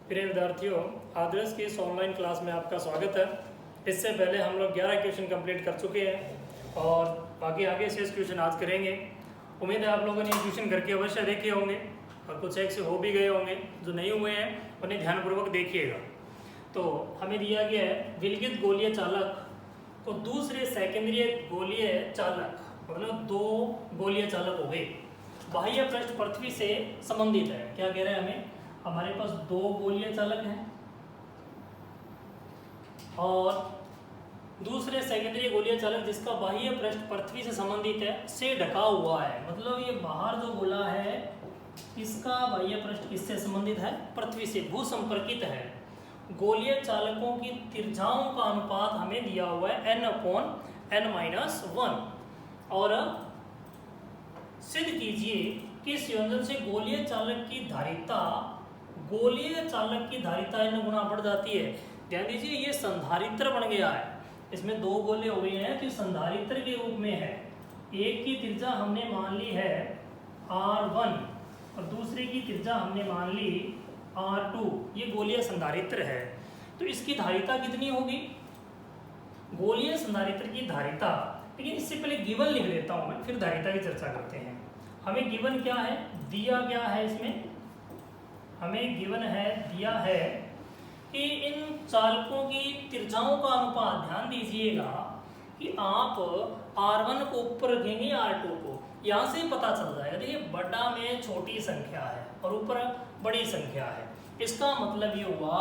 प्रिय विद्यार्थियों, आदर्श की इस ऑनलाइन क्लास में आपका स्वागत है। इससे पहले हम लोग 11 क्वेश्चन कंप्लीट कर चुके हैं और बाकी आगे से क्वेश्चन आज करेंगे। उम्मीद है आप लोगों ने ये क्वेश्चन करके अवश्य देखे होंगे और कुछ एक से हो भी गए होंगे। जो नहीं हुए हैं उन्हें ध्यानपूर्वक देखिएगा। तो हमें दिया गया है विलगित गोलीय चालक को दूसरे सेकेंडरी गोलीय चालक, मतलब दो गोलीय चालक हो गए। बाह्य पृष्ठ पृथ्वी से संबंधित है। क्या कह रहे हैं हमें? हमारे पास दो गोलीय चालक हैं और दूसरे सेकेंडरी गोलीय चालक जिसका बाह्य पृष्ठ पृथ्वी से संबंधित है, से ढका हुआ है। मतलब ये बाहर जो गोला है इसका बाह्य पृष्ठ किससे संबंधित है? पृथ्वी से, भू संपर्कित है। गोलीय चालकों की तिर्य्जाओं का अनुपात हमें दिया हुआ है n/n-1 और सिद्ध कीजिए कि इस योजन से गोलीय चालक की धारिता n गुना बढ़ जाती है। ध्यान दीजिए, ये संधारित्र बन गया है। इसमें दो गोले हो गए हैं तो संधारित्र के रूप में है। एक की त्रिज्या हमने मान ली है r1 और दूसरे की त्रिज्या हमने मान ली r2। ये गोलीय संधारित्र है। तो इसकी धारिता कितनी होगी? गोलीय संधारित्र की धारिता, लेकिन इससे पहले गिवन लिख देता हूं मैं, फिर धारिता की चर्चा करते हैं। हमें गिवन क्या है, दिया क्या है? इसमें हमें गिवन है, दिया है कि इन चालकों की त्रिज्याओं का अनुपात, ध्यान दीजिएगा कि आप r1 को ऊपर रखेंगे r2 को, यहाँ से पता चल जाएगा। देखिए, बटा में छोटी संख्या है और ऊपर बड़ी संख्या है। इसका मतलब ये हुआ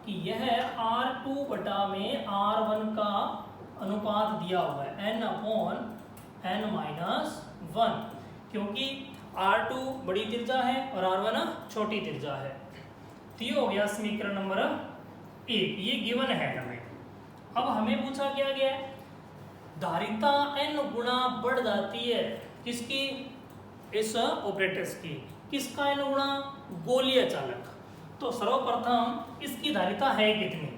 कि यह r2 बटा में r1 का अनुपात दिया हुआ है n/n-1, क्योंकि r2 बड़ी त्रिज्या है और r1 छोटी त्रिज्या है। तो ये हो गया समीकरण नंबर 1। ये गिवन है हमें। अब हमें पूछा क्या गया है? धारिता n गुना बढ़ जाती है। किसकी? इस ऑपरेटर्स की। किसका n गुना? गोलीय चालक। तो सर्वप्रथम इसकी धारिता है कितनी?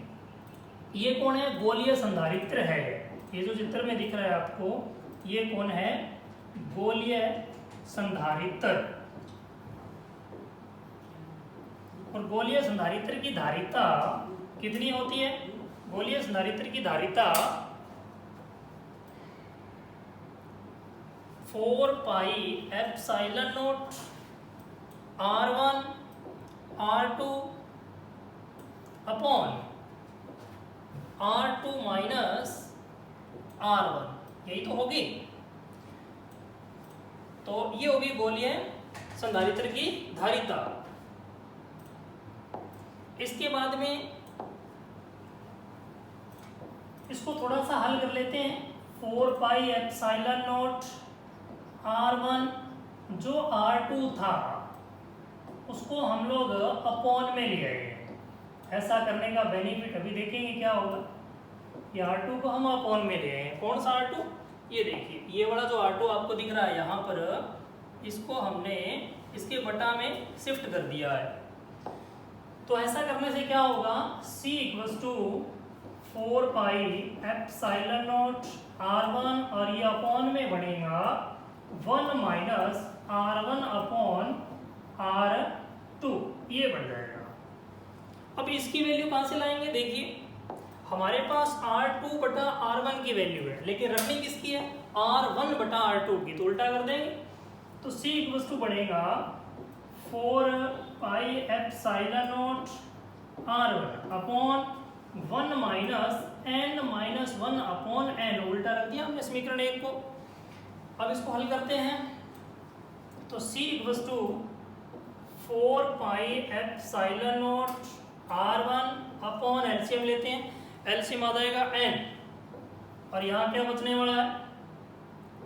ये कौन है? गोलीय संधारित्र है। ये जो चित्र में दिख रहा है आपको, ये कौन है? गोलीय संधारित्र। और गोलीय संधारित्र की धारिता कितनी होती है? गोलीय संधारित्र की धारिता 4πε0 r1 r2 upon r2 minus r1, यही तो होगी। तो ये होगी गोलीय संधारित्र की धारिता। इसके बाद में इसको थोड़ा सा हल कर लेते हैं। 4πε0 r1, जो r2 था उसको हम लोग अपॉन में ले आए। ऐसा करने का बेनिफिट अभी देखेंगे क्या होगा। ये r2 को हम अपॉन में ले आए। कौन सा r2? ये देखिए, ये वाला जो r2 आपको दिख रहा है यहाँ पर, इसको हमने इसके बटा में शिफ्ट कर दिया है। तो ऐसा करने से क्या होगा? c = 4πε0 r1 और ये अपॉन में बनेगा 1 माइनस r1 अपॉन r2, ये बन जाएगा। अब इसकी वैल्यू कहाँ से लाएंगे? देखिए, हमारे पास r2 बटा r1 की वैल्यू है, लेकिन रखनी किसकी है? r1 बटा r2 की। तो उल्टा कर देंगे तो c = बनेगा 4πε0 r1 upon 1 minus n-1 upon n। उल्टा रख दिया हमने समीकरण 1 को। अब इसको हल करते हैं तो c = 4πε0 r1 अपॉन एलसीएम लेते हैं। एलसीएम आ जाएगा n, और यहाँ क्या बचने वाला है?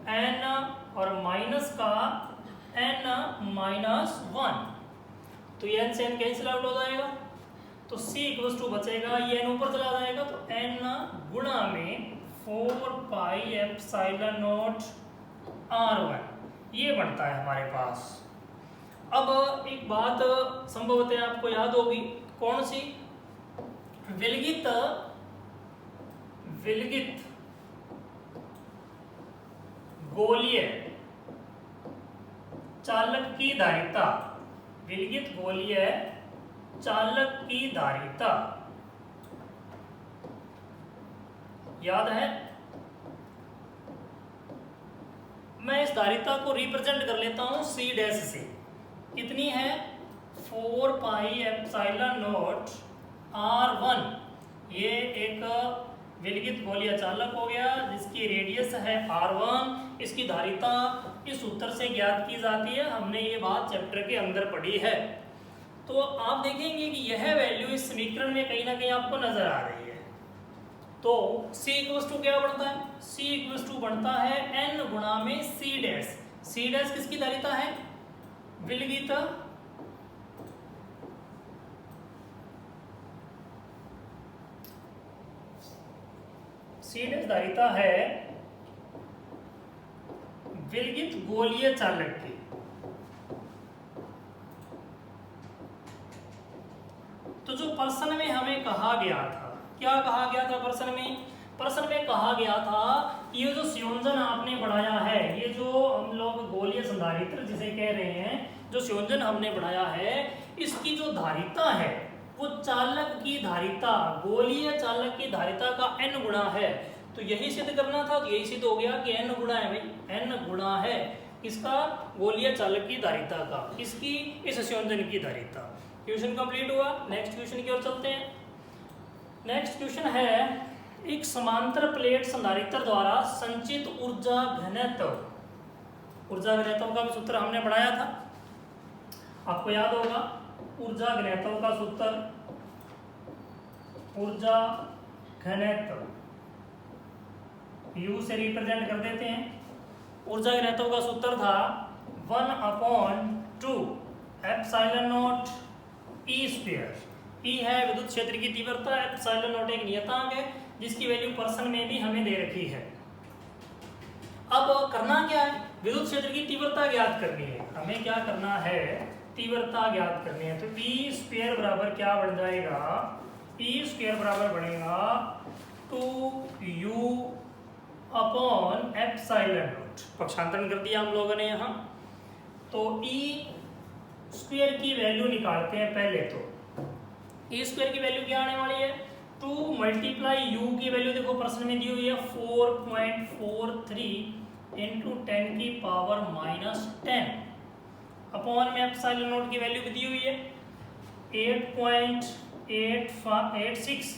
n और माइनस का n-1, तो ये n से n कैंसिल आउट हो जाएगा। तो c = बचेगा, ये n ऊपर चला जाएगा तो n गुणा में 4πε0 r1, ये बनता है हमारे पास। अब एक बात संभवतः आपको याद होगी, कौन सी? विलगित गोलीय चालक की धारिता, विलगित गोलीय चालक की धारिता, याद है? मैं इस धारिता को रिप्रेजेंट कर लेता हूं C डैश से। कितनी है? 4 पाई एप्सिलॉन नॉट R1। ये एक विलगित गोलीय चालक हो गया जिसकी रेडियस है R1। इसकी धारिता इस सूत्र से ज्ञात की जाती है, हमने ये बात चैप्टर के अंदर पढ़ी है। तो आप देखेंगे कि यह वैल्यू इस समीकरण में कहीं ना कहीं आपको नजर आ रही है। तो C इक्वल्स टू क्या बनता है? C इक्वल्स टू बनता है N गुणा में C डैश। C डैश किसकी धारिता है? विलगित C डैश धारिता है विलगित गोलीय चालक की। तो जो प्रश्न में हमें कहा गया था, क्या कहा गया था प्रश्न में? प्रश्न में कहा गया था कि ये जो संयोजन आपने बढ़ाया है, ये जो हम लोग गोलीय संधारित्र जिसे कह रहे हैं, जो संयोजन हमने बढ़ाया है, इसकी जो धारिता है वो चालक की धारिता, गोलीय चालक की धारिता का n गुणा है। तो यही सिद्ध करना था, तो यही सिद्ध हो गया कि n गुणा है भाई, n गुणा है इसका गोलीय चालक की धारिता का, इसकी इस संयोजन की धारिता। क्वेश्चन कंप्लीट हुआ। नेक्स्ट क्वेश्चन की ओर चलते हैं। नेक्स्ट क्वेश्चन है, एक समांतर प्लेट संधारित्र द्वारा संचित ऊर्जा घनत्व। ऊर्जा घनत्व का भी सूत्र हमने पढ़ाया था, आपको याद होगा। ऊर्जा घनत्व का सूत्र, ऊर्जा घनत्व U से रिप्रेजेंट कर देते हैं। ऊर्जा घनत्व का सूत्र था 1/2 epsilon not E square. E है विद्युत क्षेत्र की तीव्रता, एप्सिलॉन नॉट एक नियतांक है जिसकी वैल्यू प्रश्न में भी हमें दे रखी है। अब करना क्या है? विद्युत क्षेत्र की तीव्रता ज्ञात करनी है। हमें क्या करना है? तीव्रता ज्ञात करनी है। तो E स्क्वायर बराबर क्या बन जाएगा? E स्क्वायर बराबर बनेगा 2U अपॉन एप्सिलॉन नॉट। पक्षांतरण कर दिया हम लोगों ने यहाँ। तो E स्क्वायर की वैल्यू निकालते हैं पहले। तो E स्क्वायर की वैल्यू क्या आने वाली है? 2 मल्टीप्लाई U की वैल्यू देखो प्रश्न में दी हुई है 4.43 इंटू 10 की पावर -10 अपॉन में एप्सिलॉन नॉट की वैल्यू भी दी हुई है 8.886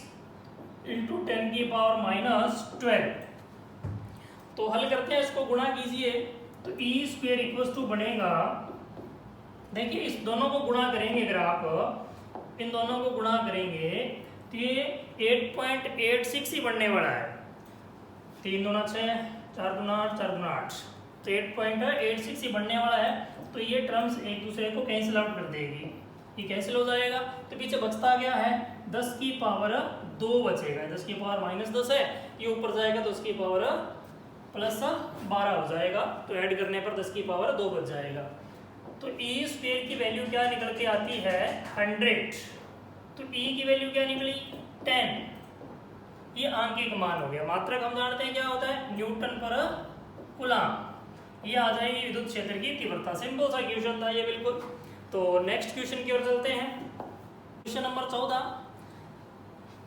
इंटू 10 की पावर -12। तो हल करते हैं, इसको गुणा कीजिए। तो E स्क्वायर इक्वल्स टू बनेगा, देखिए इस दोनों को गुणा करेंगे, अगर आप इन दोनों को गुणा करेंगे तो ये 8.86 ही बनने वाला है। 3 दूना 6, 4 दूना 8, 4 दूना 8, तो 8.86 ही बनने वाला है। तो ये टर्म्स एक दूसरे को कैंसिल आउट कर देगी, ये कैंसिल हो जाएगा। तो पीछे बचता क्या है? 10 की पावर 2 बचेगा। 10 की पावर -10 है, ये ऊपर जाएगा तो 10 की पावर +12 हो जाएगा। तो ऐड करने पर 10 की पावर 2 बच जाएगा। तो E स्क्वायर की वैल्यू क्या निकल के आती है? 100। तो E की वैल्यू क्या निकली? 10। ये आंकिक मान हो गया। मात्रक हम जानते हैं क्या होता है? न्यूटन पर कूलम। ये आ जाएगी विद्युत क्षेत्र की तीव्रता। सिंपल सा क्वेश्चन था ये, बिल्कुल। तो नेक्स्ट क्वेश्चन की ओर चलते हैं। Question number 14।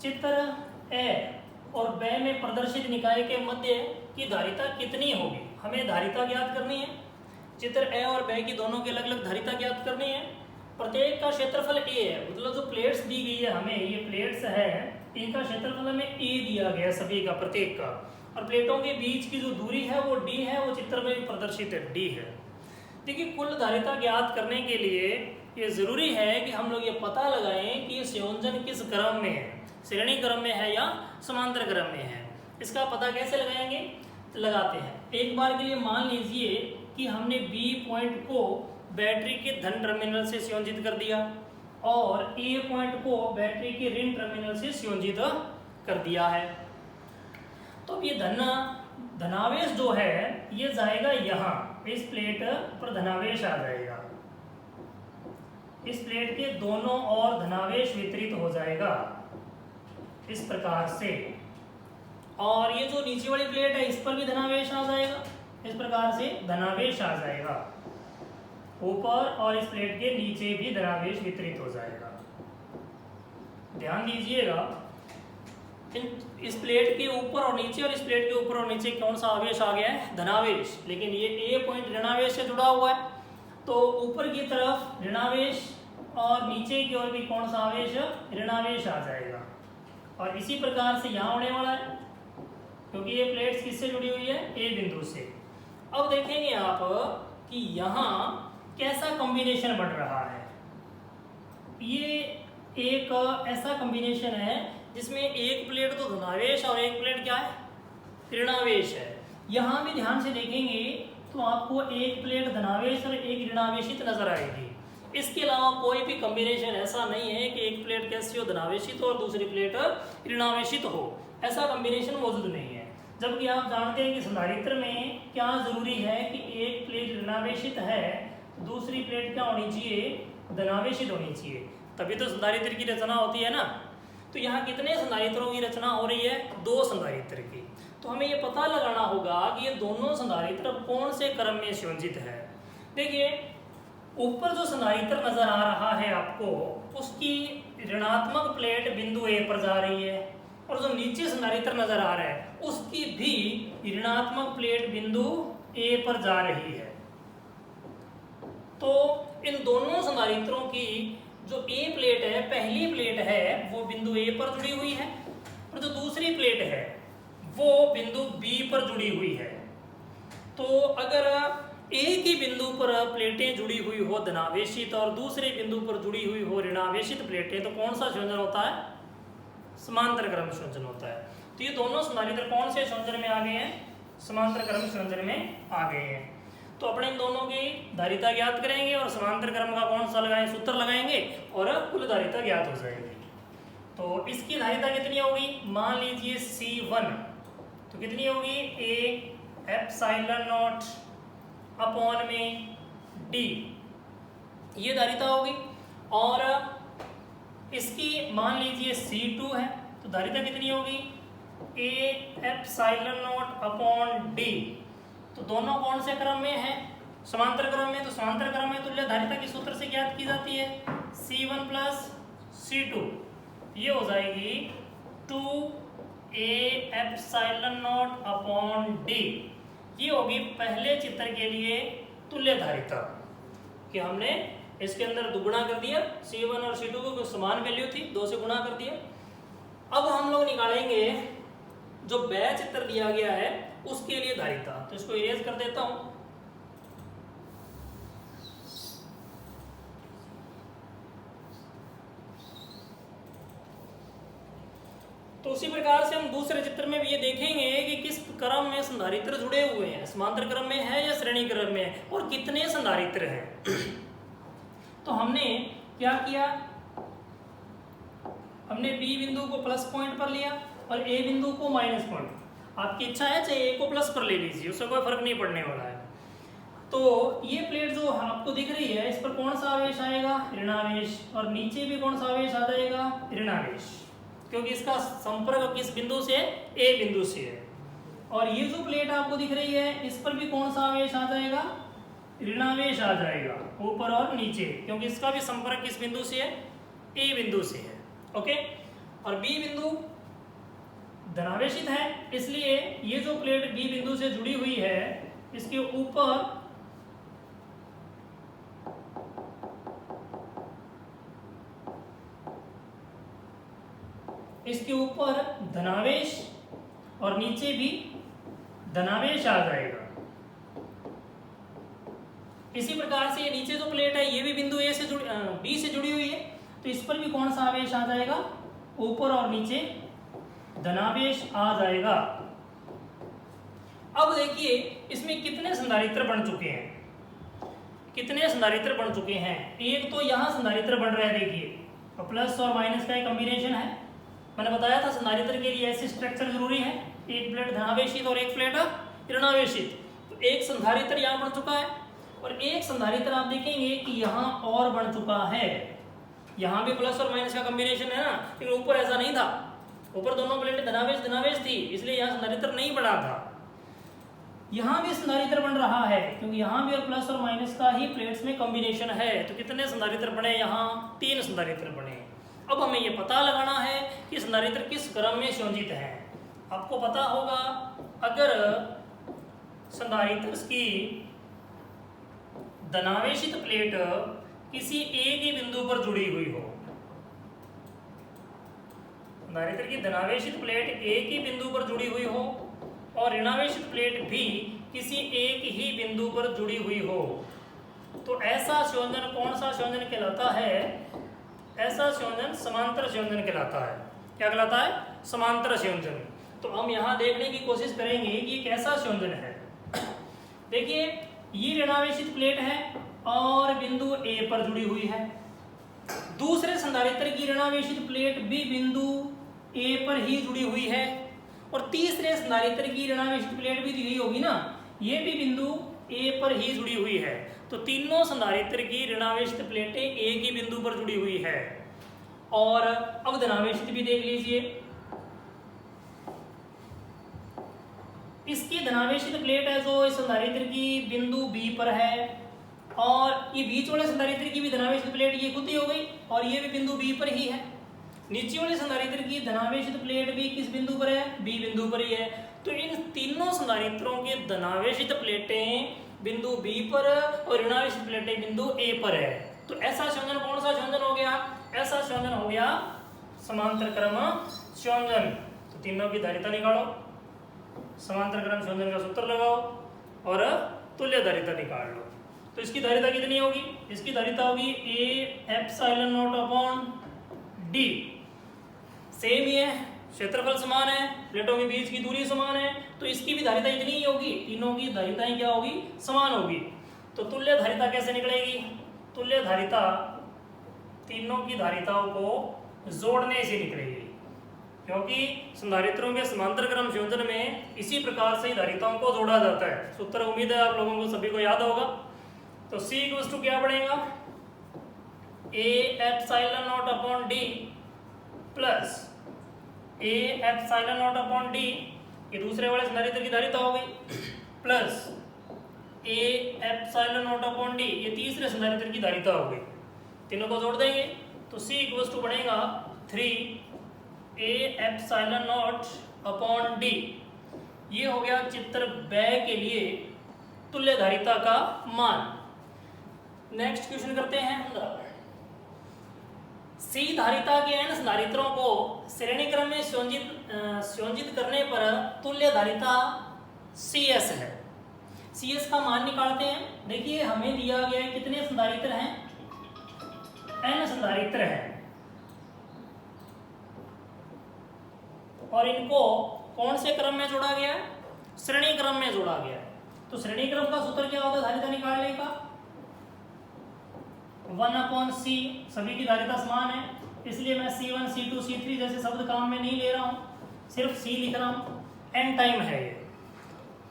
चित्र ए और ब में प्रदर्शित निकाय के मध्य की धारिता कितनी होगी? हमें धारिता ज्ञात करनी है। चित्र ए और ब की दोनों की अलग अलग धारिता ज्ञात करनी है। प्रत्येक का क्षेत्रफल A है, मतलब जो प्लेट्स दी गई है हमें, ये प्लेट्स है, इनका क्षेत्रफल हमें A दिया गया है सभी का, प्रत्येक का। और प्लेटों के बीच की जो दूरी है वो D है, वो चित्र में भी प्रदर्शित है, D है। देखिए कुल धारिता ज्ञात करने के लिए ये जरूरी है कि हम लोग ये पता लगाएं कि ये संयोजन किस क्रम में है, श्रेणी क्रम में है या समांतर क्रम में है। इसका पता कैसे लगाएंगे? तो लगाते हैं। एक बार के लिए मान लीजिए कि हमने B पॉइंट को बैटरी के धन टर्मिनल से संयोजित कर दिया और A पॉइंट को बैटरी के ऋण टर्मिनल से संयोजित कर दिया है। तो ये धनावेश जो है ये जाएगा यहाँ, इस प्लेट पर धनावेश आ जाएगा, इस प्लेट के दोनों ओर धनावेश वितरित हो जाएगा इस प्रकार से। और ये जो नीचे वाली प्लेट है इस पर भी धनावेश आ जाएगा, इस प्रकार से धनावेश आ जाएगा ऊपर, और इस प्लेट के नीचे भी धनावेश वितरित हो जाएगा। ध्यान दीजिएगा, इस प्लेट के ऊपर और नीचे और इस प्लेट के ऊपर और नीचे कौन सा आवेश आ गया है? धनावेश। लेकिन ये ए पॉइंट ऋणावेश से जुड़ा हुआ है, तो ऊपर की तरफ ऋणावेश और नीचे की ओर भी कौन सा आवेश? ऋणावेश आ जाएगा। और इसी प्रकार से यहाँ होने वाला है, क्योंकि ये प्लेट्स किससे जुड़ी हुई है? ए बिंदु से। अब देखेंगे आप कि यहाँ कैसा कॉम्बिनेशन बन रहा है। ये एक ऐसा कॉम्बिनेशन है जिसमें एक प्लेट तो धनावेश और एक प्लेट क्या है? ऋणावेश है। यहाँ भी ध्यान से देखेंगे तो आपको एक प्लेट धनावेश और एक ऋणावेशित नजर आएगी। इसके अलावा कोई भी कॉम्बिनेशन ऐसा नहीं है कि एक प्लेट कैसी हो? धनावेशित हो और दूसरी प्लेट ऋणावेशित हो। ऐसा कॉम्बिनेशन मौजूद नहीं है। जबकि आप जानते हैं कि संधारित्र में क्या जरूरी है कि एक प्लेट ऋणावेशित है, दूसरी प्लेट क्या होनी चाहिए? धनावेशित होनी चाहिए, तभी तो संधारित्र की रचना होती है ना। तो यहाँ कितने संधारित्रों की रचना हो रही है? 2 संधारित्र की। तो हमें ये पता लगाना होगा कि ये दोनों संधारित्र कौन से क्रम में संयोजित है। देखिए, ऊपर जो संधारित्र नजर आ रहा है आपको, उसकी ऋणात्मक प्लेट बिंदु ए पर जा रही है, और जो नीचे संधारित्र नजर आ रहा है उसकी भी ऋणात्मक प्लेट बिंदु ए पर जा रही है। तो इन दोनों संधारित्रों की जो ए प्लेट है, पहली प्लेट है, वो बिंदु ए पर जुड़ी हुई है, और जो दूसरी प्लेट है वो बिंदु बी पर जुड़ी हुई है। तो अगर एक ही बिंदु पर प्लेटें जुड़ी हुई हो धनावेशित और दूसरे बिंदु पर जुड़ी हुई हो ऋणावेशित प्लेटें, तो कौन सा संयोजन होता है? समांतर क्रम संयोजन होता है। तो ये दोनों संधारित्र कौन से संयोजन में आ गए हैं? समांतर क्रम संयोजन में आ गए हैं। तो अपने इन दोनों की धारिता ज्ञात करेंगे और समांतर क्रम का कौन सा लगाएंगे? सूत्र लगाएंगे और कुल धारिता ज्ञात हो जाएगी। तो इसकी धारिता कितनी होगी? मान लीजिए C1, तो कितनी होगी? ए एप्सिलॉन नॉट अपॉन में डी, ये धारिता होगी। और इसकी मान लीजिए C2 है, तो धारिता कितनी होगी? A epsilon not upon D. तो दोनों कौन से क्रम में है? समांतर क्रम में। तो समांतर क्रम में तुल्य धारिता किस सूत्र से ज्ञात की जाती है? C1 प्लस C2, ये हो जाएगी 2A epsilon not upon D. ये होगी पहले चित्र के लिए तुल्य धारिता, कि हमने इसके अंदर दुगुना कर दिया, C1 और C2 को समान वैल्यू थी, 2 से गुणा कर दिया। अब हम लोग निकालेंगे जो बैच चित्र दिया गया है उसके लिए धारिता। तो इसको इरेज कर देता हूं। तो उसी प्रकार से हम दूसरे चित्र में भी ये देखेंगे कि किस क्रम में संधारित्र जुड़े हुए हैं, समांतर क्रम में है या श्रेणी क्रम में है, और कितने संधारित्र हैं। तो हमने क्या किया? हमने बी बिंदु को प्लस पॉइंट पर लिया और ए बिंदु को माइनस पॉइंट। आपकी इच्छा है चाहे ए को प्लस पर ले लीजिए, उससे कोई फर्क नहीं पड़ने वाला है। तो ये प्लेट जो आपको दिख रही है, इस पर कौन सा आवेश आएगा? ऋणावेश। और नीचे भी कौन सा आवेश आ जाएगा? ऋणावेश, क्योंकि इसका संपर्क किस बिंदु से? ए बिंदु से है। और ये जो प्लेट आपको दिख रही है, इस पर भी कौन सा आवेश आ जाएगा? ऋणावेश आ जाएगा, ऊपर और नीचे, क्योंकि इसका भी संपर्क किस बिंदु से है? ए बिंदु से है। ओके। और बी बिंदु धनावेशित है, इसलिए ये जो प्लेट बी बिंदु से जुड़ी हुई है, इसके ऊपर धनावेश और नीचे भी धनावेश आ जाएगा। इसी प्रकार से ये नीचे जो प्लेट है, ये भी बिंदु ए से बी से जुड़ी हुई है, तो इस पर भी कौन सा आवेश आ जाएगा? ऊपर और नीचे धनावेश आ जाएगा। अब देखिए इसमें कितने संधारित्र बन चुके हैं? कितने संधारित्र बन चुके हैं? एक तो यहाँ संधारित्र बन रहा है, देखिए, और प्लस और माइनस का एक कॉम्बिनेशन है। मैंने बताया था संधारित्र के लिए ऐसी स्ट्रक्चर जरूरी है, एक प्लेट धनावेशित और एक प्लेट ऋणावेशित। तो एक संधारित्र यहाँ बन चुका है, और एक संधारित्र आप देखेंगे कि यहाँ और बन चुका है। यहाँ भी प्लस और माइनस का कॉम्बिनेशन है ना, लेकिन ऊपर ऐसा नहीं था। ऊपर दोनों प्लेट धनावेश थी, इसलिए यहाँ संधारित्र नहीं बना था। यहाँ भी संधारित्र बन रहा है, क्योंकि यहाँ भी और प्लस और माइनस का ही प्लेट्स में कॉम्बिनेशन है। तो कितने संधारित्र बने? यहाँ 3 संधारित्र बने। अब हमें ये पता लगाना संधारित्र किस क्रम में संयोजित हैं। आपको पता होगा अगर संधारित्र की धनावेशित प्लेट किसी एक ही बिंदु पर जुड़ी हुई हो, संधारित्र की धनावेशित प्लेट एक ही बिंदु पर जुड़ी हुई हो और ऋणावेशित प्लेट भी किसी एक ही बिंदु पर जुड़ी हुई हो, तो ऐसा संयोजन कौन सा संयोजन कहलाता है? ऐसा संयोजन समांतर संयोजन कहलाता है। क्या कहलाता है? समांतर संयोजन। तो हम यहाँ देखने की कोशिश करेंगे कि ये कैसा संयोजन है। देखिए, ये ऋणावेशित प्लेट है और बिंदु ए पर जुड़ी हुई है। दूसरे संधारित्र की ऋणावेशित प्लेट भी बिंदु ए पर ही जुड़ी हुई है और तीसरे संधारित्र की ऋणावेशित प्लेट भी यही होगी ना, ये भी बिंदु ए पर ही जुड़ी हुई है। तो तीनों संधारित्र की ऋणावेशित प्लेटें एक ही बिंदु पर जुड़ी हुई है। और अब धनावेशित भी देख लीजिए, इसकी धनावेशित प्लेट है जो इस संधारित्र की बिंदु बी पर है और ये बीच वाले संधारित्र की भी धनावेशित प्लेट ये खुद ही हो गई और ये भी बिंदु बी पर ही है। नीचे वाले संधारित्र की धनावेशित प्लेट भी किस बिंदु पर है? बी बिंदु पर ही है। तो इन तीनों संधारित्रों के धनावेशित प्लेटें बिंदु बी पर और ऋणावेशित प्लेटें बिंदु ए पर है। तो ऐसा संयोजन कौन सा संयोजन हो गया? ऐसा संयोजन हो गया समांतर क्रम संयोजन। तो तीनों की धारिता निकालो, समांतर क्रम संयोजन का सूत्र लगाओ और तुल्य धारिता निकाल लो। तो इसकी धारिता कितनी होगी? इसकी धारिता होगी A epsilon not upon D. Same ही है, क्षेत्रफल समान है, प्लेटों के बीच की दूरी समान है, तो इसकी भी धारिता इतनी ही होगी। तीनों की धारिताएं क्या होगी? समान होगी। तो तुल्य धारिता कैसे निकलेगी? तुल्य धारिता तीनों की धारिताओं को जोड़ने से निकलेगी, क्योंकि संधारित्रों के समांतर क्रम संयोजन में इसी प्रकार से धारिताओं को जोड़ा जाता है। सूत्र उम्मीद है आप लोगों को सभी को याद होगा। तो C इक्वल्स टू क्या पड़ेगा? ए epsilon not upon D plus A epsilon not upon D, ये दूसरे वाले संधारित्र की धारिता हो गई, plus A epsilon not upon D, ये तीसरे संधारित्र की धारिता हो गई। तीनों को जोड़ देंगे तो C इक्वल्स टू बनेगा 3 ए एप्सिलॉन नॉट अपॉन डी। ये हो गया चित्र ब के लिए तुल्य धारिता का मान। नेक्स्ट क्वेश्चन करते हैं। सी धारिता के n संधारित्रों को श्रेणी क्रम में संयोजित करने पर तुल्य धारिता CS है। CS का मान निकालते हैं। देखिए, हमें दिया गया है कितने संधारित्र हैं? n संधारित्र हैं और इनको कौन से क्रम में जोड़ा गया है? श्रेणी क्रम में जोड़ा गया है। तो श्रेणी क्रम का सूत्र क्या होता है धारिता निकालने का? 1/c। सभी की धारिता समान है, इसलिए मैं C1, C2, C3 जैसे शब्द काम में नहीं ले रहा हूँ, सिर्फ C लिख रहा हूँ। n टाइम है ये,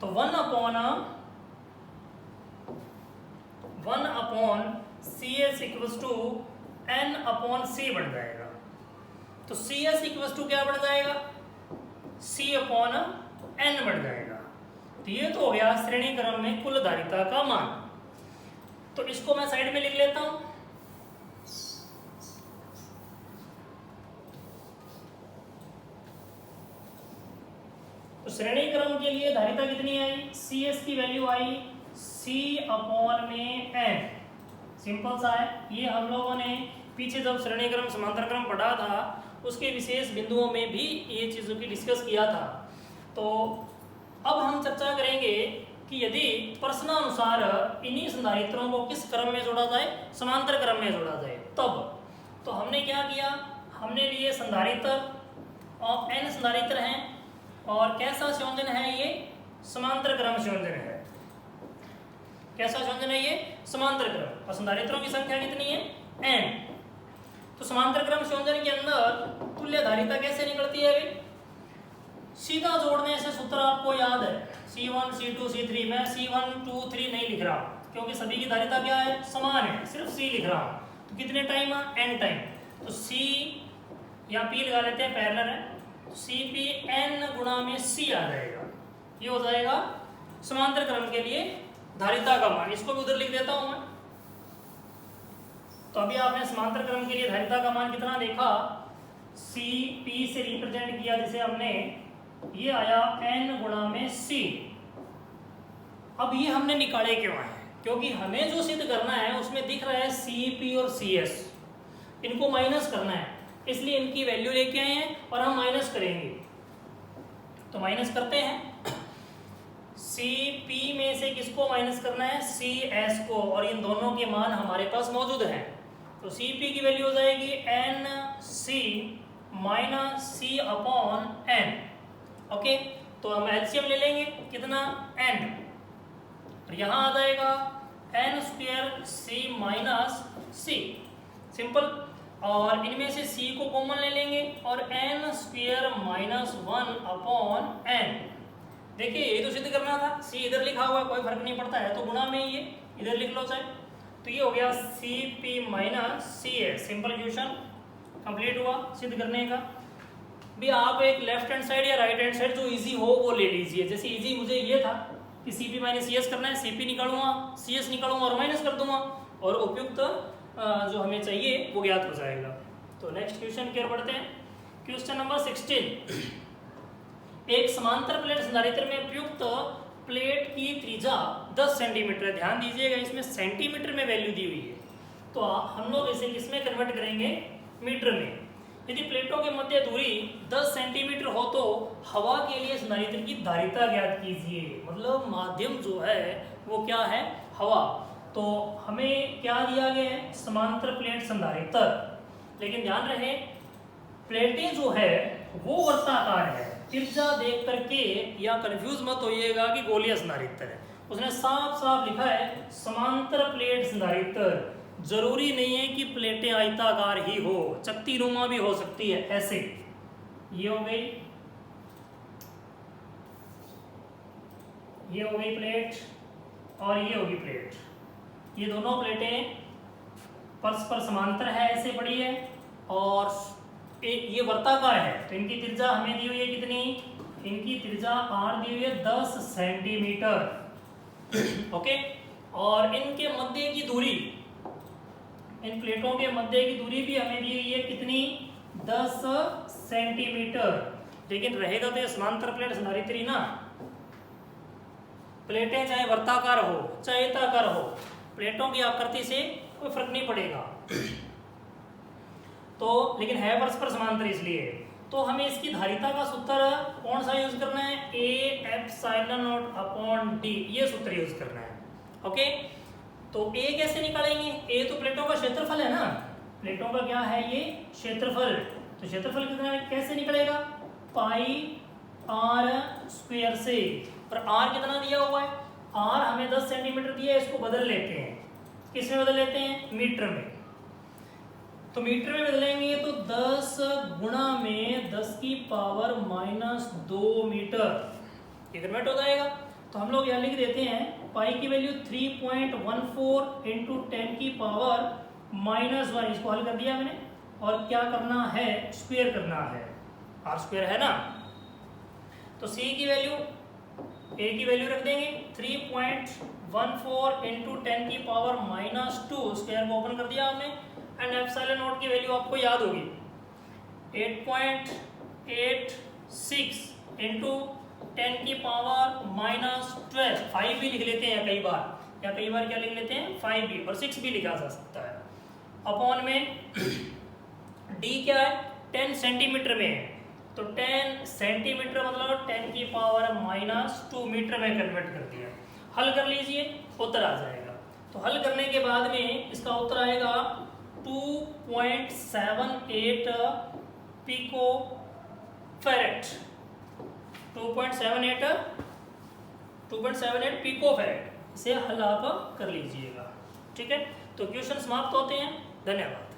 तो 1/CS इक्वल्स टू n/c बन जाएगा। तो CS इक्वल्स टू क्या बन जाएगा? C/n बन जाएगा। तो ये तो हो गया श्रेणी क्रम में कुल धारिता का मान। तो इसको मैं साइड में लिख लेता हूं। तो श्रेणी क्रम के लिए धारिता कितनी आई? CS की वैल्यू आई C/n। सिंपल सा है। ये हम लोगों ने पीछे जब श्रेणी क्रम समांतर क्रम पढ़ा था उसके विशेष बिंदुओं में भी ये चीजों की डिस्कस किया था। तो अब हम चर्चा करेंगे कि यदि प्रश्नानुसार इन्हीं संधारित्रों को किस क्रम में जोड़ा जाए? समांतर क्रम में जोड़ा जाए तब। तो हमने क्या किया? हमने लिए संधारित्र और n संधारित्र हैं और कैसा संयोजन है ये? समांतर क्रम संयोजन है। कैसा संयोजन है ये? समांतर क्रम। और संधारित्रों की संख्या कितनी है? n। तो समांतर क्रम संयोजन के अंदर तुल्य धारिता कैसे निकलती है भाई? सीधा जोड़ने से सूत्र आपको याद है, C1, C2, C3। मैं C1, 2, 3 नहीं लिख रहा क्योंकि सभी की धारिता क्या है? समान है, सिर्फ C लिख रहा हूँ। तो कितने टाइम? n time. तो C या P लगा लेते हैं, पैरेलल है, CP n गुणा में C आ जाएगा। ये हो जाएगा समांतर क्रम के लिए धारिता का मान। इसको भी उधर लिख देता हूँ मैं। तो अभी आपने समांतर क्रम के लिए धारिता का मान कितना देखा? सी पी से रिप्रेजेंट किया जिसे हमने, ये आया n गुणा में c। अब ये हमने निकाले क्यों है, क्योंकि हमें जो सिद्ध करना है उसमें दिख रहा है सी पी और सी एस, इनको माइनस करना है, इसलिए इनकी वैल्यू लेके आए हैं और हम माइनस करेंगे। तो माइनस करते हैं, सी पी में से किसको माइनस करना है, सी एस को, और इन दोनों के मान हमारे पास मौजूद हैं। तो सी पी की वैल्यू हो जाएगी एन सी माइनस सी अपॉन एन। ओके, तो हम एलसीएम ले लेंगे, कितना, एन, और यहाँ आ जाएगा एन स्क्वायर सी माइनस सी, सिंपल। और इनमें से c को कॉमन ले लेंगे और n square minus 1 upon n। देखिए ये तो सिद्ध करना था, c इधर लिखा हुआ है, कोई फर्क नहीं पड़ता है, तो गुणा में ये इधर लिख लो चाहे। तो ये हो गया C P minus C S, simple question complete हुआ सिद्ध करने का। भी आप एक लेफ्ट हैंड साइड या राइट हैंड साइड जो इजी हो वो ले लीजिए। जैसे इजी मुझे ये था कि C P minus C S करना है, सी पी निकालूंगा, सी एस निकालूंगा और माइनस कर दूंगा, और उपयुक्त जो हमें चाहिए वो ज्ञात हो जाएगा। तो नेक्स्ट क्वेश्चन की ओर बढ़ते हैं। क्वेश्चन नंबर 16, एक समांतर प्लेट संधारित्र में प्रयुक्त प्लेट की त्रिज्या 10 सेंटीमीटर है। ध्यान दीजिएगा इसमें सेंटीमीटर में वैल्यू दी हुई है, तो हम लोग इसे किसमें कन्वर्ट करेंगे, मीटर में। यदि प्लेटों के मध्य दूरी 10 सेंटीमीटर हो तो हवा के लिए संधारित्र की धारिता ज्ञात कीजिए। मतलब माध्यम जो है वो क्या है, हवा। तो हमें क्या दिया गया है, समांतर प्लेट संधारित्र, लेकिन ध्यान रहे प्लेटें जो है वो वर्ताकार है। त्रिज्या देख करके या कंफ्यूज मत होइएगा कि गोलीय संधारित्र है, उसने साफ साफ लिखा है समांतर प्लेट संधारित्र। जरूरी नहीं है कि प्लेटें आयताकार ही हो, चक्ती नुमा भी हो सकती है, ऐसे। ये हो गई, ये हो गई प्लेट और ये होगी प्लेट। ये दोनों प्लेटें परस्पर समांतर है, ऐसे पड़ी है, और ये वर्ताकार है, तो इनकी त्रिज्या हमें दी हुई है कितनी, इनकी त्रिज्या r दी हुई है 10 सेंटीमीटर। ओके, और इनके मध्य की दूरी, इन प्लेटों के मध्य की दूरी भी हमें दी हुई है कितनी, 10 सेंटीमीटर। लेकिन रहेगा तो ये समांतर प्लेट संधारित्र ही ना। प्लेटें चाहे वर्ताकार हो चाहे आयताकार हो, प्लेटों की आकृति से कोई फर्क नहीं पड़ेगा। तो लेकिन है परस्पर समांतर, इसलिए तो हमें इसकी धारिता का सूत्र कौन सा यूज करना है, ए एप्सिलॉन नॉट अपॉन डी, ये सूत्र यूज करना है। ओके, तो ए कैसे निकालेंगे, ए तो प्लेटों का क्षेत्रफल है ना, प्लेटों का क्या है ये, क्षेत्रफल। तो क्षेत्रफल कितना कैसे निकलेगा, पाई आर स्क्वायर से, पर आर कितना दिया हुआ है, आर हमें 10 सेंटीमीटर दिया है, इसको बदल लेते हैं, किस में बदल लेते हैं, मीटर में। तो मीटर में बदलेंगे तो 10 गुणा में 10 की पावर माइनस 2 मीटर, ये कन्वर्ट हो जाएगा। तो हम लोग यहाँ लिख देते हैं पाई की वैल्यू 3.14 इंटू 10 की पावर माइनस 1, इसको हल कर दिया मैंने, और क्या करना है, स्क्वायर करना है, आर स्क्वायर है ना। तो सी की वैल्यू, ए की वैल्यू रख देंगे 3.14 इंटू 10 की पावर माइनस 2, स्क्वायर को ओपन कर दिया हमने, एंड एप्सिलॉन नॉट की वैल्यू आपको याद होगी 8.86 इंटू 10 की पावर माइनस 12, 5 भी लिख लेते हैं कई बार, या कई बार क्या लिख लेते हैं 5 भी, और 6 भी लिखा जा सकता है। अपॉन में डी क्या है, 10 सेंटीमीटर में है, तो 10 सेंटीमीटर मतलब 10 की पावर माइनस 2 मीटर में कन्वर्ट कर दिया। हल कर लीजिए, उत्तर आ जाएगा। तो हल करने के बाद में इसका उत्तर आएगा 2.78 पिको फेरेट, 2.78 पिको फेरेट। इसे हल आप कर लीजिएगा, ठीक है। तो क्वेश्चन समाप्त होते हैं, धन्यवाद।